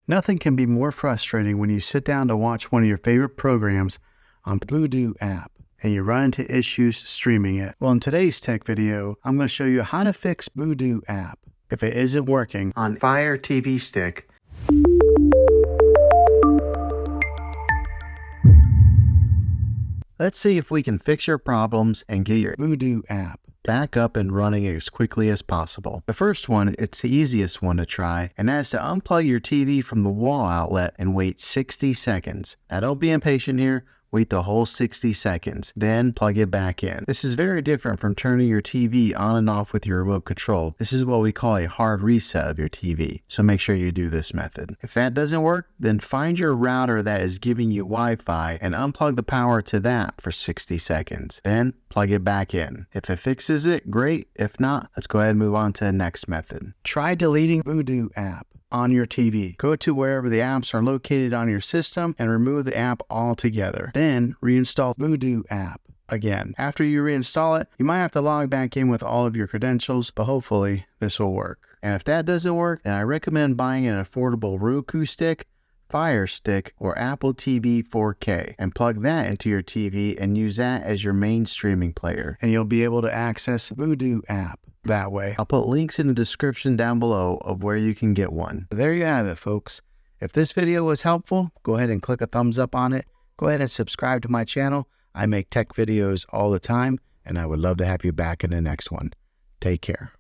Nothing can be more frustrating when you sit down to watch one of your favorite programs on Vudu app and you run into issues streaming it. Well, in today's tech video, I'm going to show you how to fix Vudu app if it isn't working on Fire TV Stick. Let's see if we can fix your problems and get your Vudu app back up and running as quickly as possible. The first one, it's the easiest one to try, and that's to unplug your TV from the wall outlet and wait 60 seconds. Now don't be impatient here. Wait the whole 60 seconds, then plug it back in. This is very different from turning your TV on and off with your remote control. This is what we call a hard reset of your TV, so make sure you do this method. If that doesn't work, then find your router that is giving you Wi-Fi and unplug the power to that for 60 seconds. Then plug it back in. If it fixes it, great. If not, let's go ahead and move on to the next method. Try deleting Vudu app on your TV. Go to wherever the apps are located on your system and remove the app altogether. Then reinstall Vudu app again. After you reinstall it, you might have to log back in with all of your credentials, but hopefully this will work. And if that doesn't work, then I recommend buying an affordable Roku stick, Fire Stick, or Apple TV 4K and plug that into your TV and use that as your main streaming player. And you'll be able to access Vudu app that way. I'll put links in the description down below of where you can get one. There you have it, folks. If this video was helpful, go ahead and click a thumbs up on it. Go ahead and subscribe to my channel. I make tech videos all the time, and I would love to have you back in the next one. Take care.